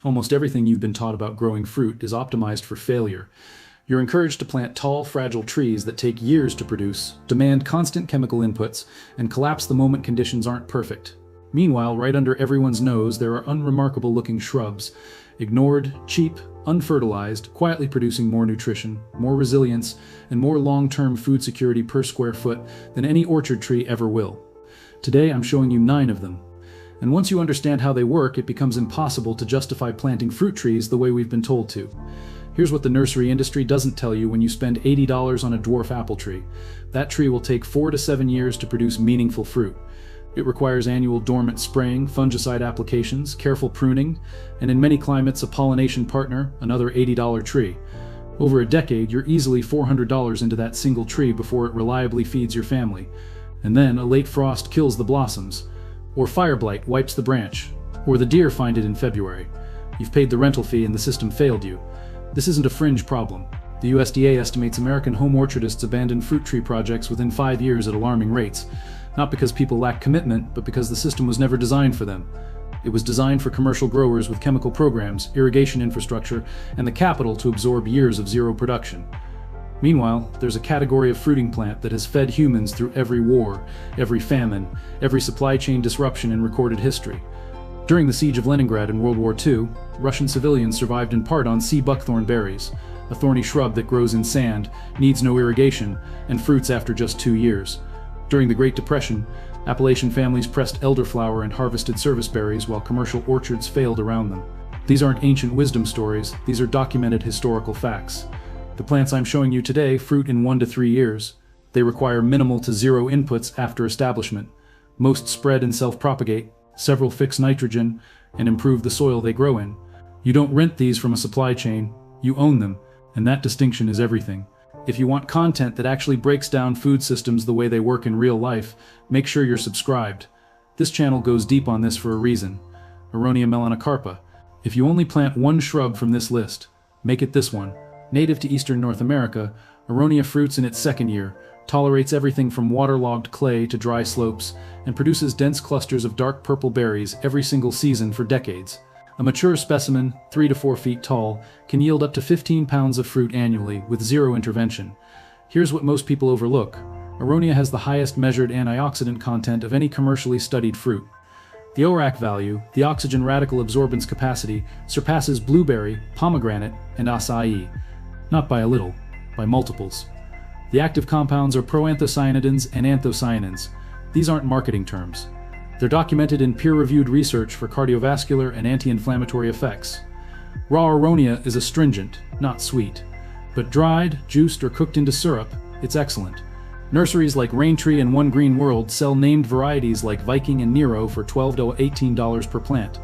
Almost everything you've been taught about growing fruit is optimized for failure. You're encouraged to plant tall, fragile trees that take years to produce, demand constant chemical inputs, and collapse the moment conditions aren't perfect. Meanwhile, right under everyone's nose, there are unremarkable-looking shrubs, ignored, cheap, unfertilized, quietly producing more nutrition, more resilience, and more long-term food security per square foot than any orchard tree ever will. Today, I'm showing you 9 of them. And once you understand how they work, it becomes impossible to justify planting fruit trees the way we've been told to. Here's what the nursery industry doesn't tell you when you spend $80 on a dwarf apple tree. That tree will take 4 to 7 years to produce meaningful fruit. It requires annual dormant spraying, fungicide applications, careful pruning, and in many climates a pollination partner, another $80 tree. Over a decade, you're easily $400 into that single tree before it reliably feeds your family. And then a late frost kills the blossoms, or fire blight wipes the branch, or the deer find it in February. You've paid the rental fee and the system failed you. This isn't a fringe problem. The USDA estimates American home orchardists abandon fruit tree projects within 5 years at alarming rates. Not because people lack commitment, but because the system was never designed for them. It was designed for commercial growers with chemical programs, irrigation infrastructure, and the capital to absorb years of zero production. Meanwhile, there's a category of fruiting plant that has fed humans through every war, every famine, every supply chain disruption in recorded history. During the siege of Leningrad in World War II, Russian civilians survived in part on sea buckthorn berries, a thorny shrub that grows in sand, needs no irrigation, and fruits after just 2 years. During the Great Depression, Appalachian families pressed elderflower and harvested serviceberries while commercial orchards failed around them. These aren't ancient wisdom stories, these are documented historical facts. The plants I'm showing you today fruit in 1 to 3 years. They require minimal to zero inputs after establishment. Most spread and self-propagate, several fix nitrogen, and improve the soil they grow in. You don't rent these from a supply chain, you own them, and that distinction is everything. If you want content that actually breaks down food systems the way they work in real life, make sure you're subscribed. This channel goes deep on this for a reason. Aronia melanocarpa. If you only plant one shrub from this list, make it this one. Native to eastern North America, Aronia fruits in its 2nd year, tolerates everything from waterlogged clay to dry slopes, and produces dense clusters of dark purple berries every single season for decades. A mature specimen, 3 to 4 feet tall, can yield up to 15 pounds of fruit annually with zero intervention. Here's what most people overlook. Aronia has the highest measured antioxidant content of any commercially studied fruit. The ORAC value, the oxygen radical absorbance capacity, surpasses blueberry, pomegranate, and acai. Not by a little, by multiples. The active compounds are proanthocyanidins and anthocyanins. These aren't marketing terms. They're documented in peer-reviewed research for cardiovascular and anti-inflammatory effects. Raw Aronia is astringent, not sweet. But dried, juiced, or cooked into syrup, it's excellent. Nurseries like Raintree and One Green World sell named varieties like Viking and Nero for $12 to $18 per plant.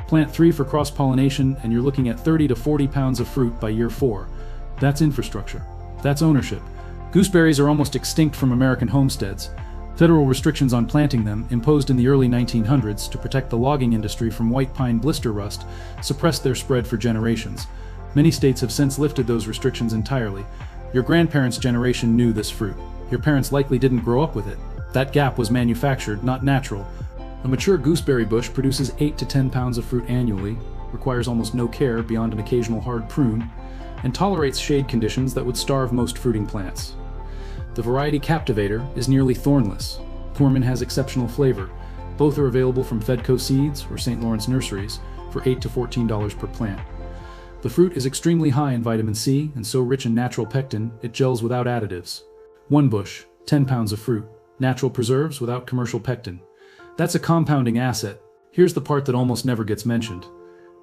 Plant 3 for cross-pollination and you're looking at 30 to 40 pounds of fruit by year 4. That's infrastructure. That's ownership. Gooseberries are almost extinct from American homesteads. Federal restrictions on planting them, imposed in the early 1900s to protect the logging industry from white pine blister rust, suppressed their spread for generations. Many states have since lifted those restrictions entirely. Your grandparents' generation knew this fruit. Your parents likely didn't grow up with it. That gap was manufactured, not natural. A mature gooseberry bush produces 8 to 10 pounds of fruit annually, requires almost no care beyond an occasional hard prune, and tolerates shade conditions that would starve most fruiting plants. The variety Captivator is nearly thornless. Corman has exceptional flavor. Both are available from Fedco Seeds or St. Lawrence Nurseries for $8 to $14 per plant. The fruit is extremely high in vitamin C and so rich in natural pectin, it gels without additives. One bush, 10 pounds of fruit, natural preserves without commercial pectin. That's a compounding asset. Here's the part that almost never gets mentioned.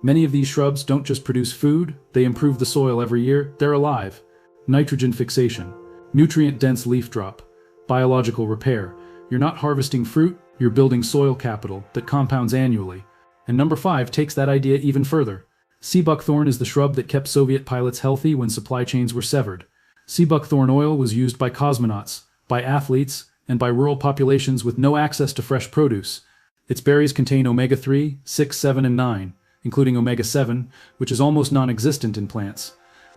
Many of these shrubs don't just produce food, they improve the soil every year, they're alive. Nitrogen fixation, nutrient-dense leaf drop, biological repair. You're not harvesting fruit, you're building soil capital that compounds annually. And number 5 takes that idea even further. Sea buckthorn is the shrub that kept Soviet pilots healthy when supply chains were severed. Sea buckthorn oil was used by cosmonauts, by athletes, and by rural populations with no access to fresh produce. Its berries contain omega-3, 6, 7, and 9, including omega-7, which is almost non-existent in plants.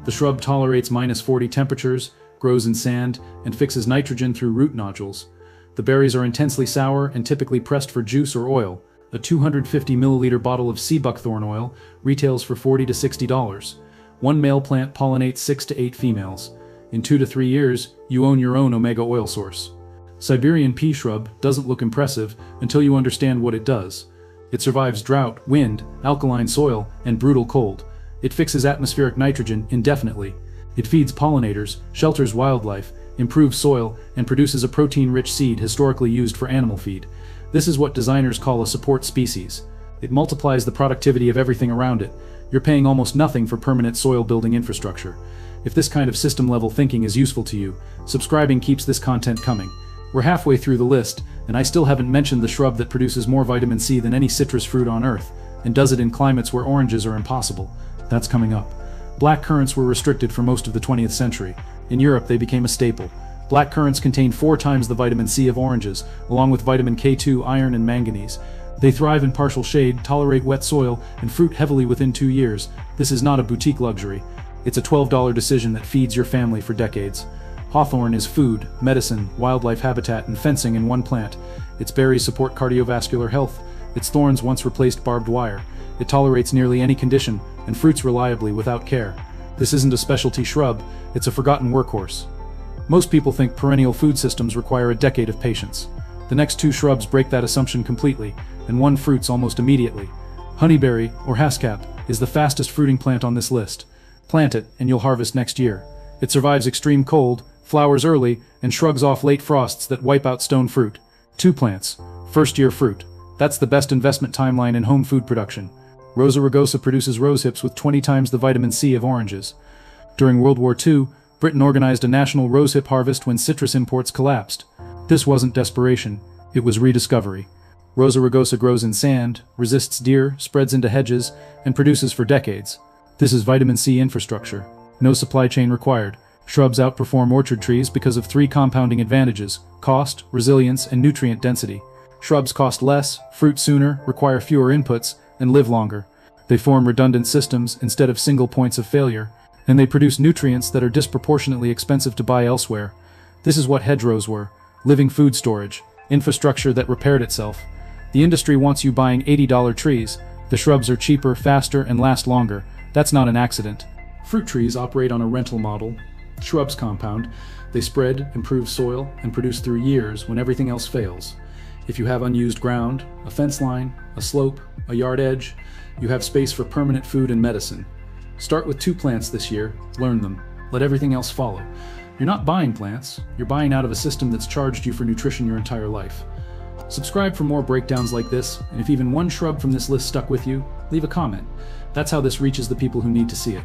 The shrub tolerates -40 temperatures, grows in sand, and fixes nitrogen through root nodules. The berries are intensely sour and typically pressed for juice or oil, A 250 milliliter bottle of sea buckthorn oil retails for $40 to $60. One male plant pollinates 6 to 8 females. In 2 to 3 years, you own your own omega oil source. Siberian pea shrub doesn't look impressive until you understand what it does. It survives drought, wind, alkaline soil, and brutal cold. It fixes atmospheric nitrogen indefinitely. It feeds pollinators, shelters wildlife, improves soil, and produces a protein-rich seed historically used for animal feed. This is what designers call a support species. It multiplies the productivity of everything around it. You're paying almost nothing for permanent soil-building infrastructure. If this kind of system-level thinking is useful to you, subscribing keeps this content coming. We're halfway through the list, and I still haven't mentioned the shrub that produces more vitamin C than any citrus fruit on Earth, and does it in climates where oranges are impossible. That's coming up. Black currants were restricted for most of the 20th century. In Europe, they became a staple. Black currants contain 4 times the vitamin C of oranges, along with vitamin K2, iron, and manganese. They thrive in partial shade, tolerate wet soil, and fruit heavily within 2 years. This is not a boutique luxury. It's a $12 decision that feeds your family for decades. Hawthorn is food, medicine, wildlife habitat, and fencing in one plant. Its berries support cardiovascular health. Its thorns once replaced barbed wire. It tolerates nearly any condition, and fruits reliably without care. This isn't a specialty shrub, it's a forgotten workhorse. Most people think perennial food systems require a decade of patience. The next 2 shrubs break that assumption completely, and one fruits almost immediately. Honeyberry, or haskap, is the fastest fruiting plant on this list. Plant it, and you'll harvest next year. It survives extreme cold, flowers early, and shrugs off late frosts that wipe out stone fruit. 2 plants. First-year fruit. That's the best investment timeline in home food production. Rosa rugosa produces rosehips with 20 times the vitamin C of oranges. During World War II, Britain organized a national rosehip harvest when citrus imports collapsed. This wasn't desperation, it was rediscovery. Rosa rugosa grows in sand, resists deer, spreads into hedges, and produces for decades. This is vitamin C infrastructure. No supply chain required. Shrubs outperform orchard trees because of 3 compounding advantages: cost, resilience, and nutrient density. Shrubs cost less, fruit sooner, require fewer inputs, and live longer. They form redundant systems instead of single points of failure, and they produce nutrients that are disproportionately expensive to buy elsewhere. This is what hedgerows were: living food storage, infrastructure that repaired itself. The industry wants you buying $80 trees. The shrubs are cheaper, faster, and last longer. That's not an accident. Fruit trees operate on a rental model. Shrubs compound. They spread, improve soil, and produce through years when everything else fails. If you have unused ground, a fence line, a slope, a yard edge, you have space for permanent food and medicine. Start with 2 plants this year, learn them, let everything else follow. You're not buying plants, you're buying out of a system that's charged you for nutrition your entire life. Subscribe for more breakdowns like this, and if even one shrub from this list stuck with you, leave a comment. That's how this reaches the people who need to see it.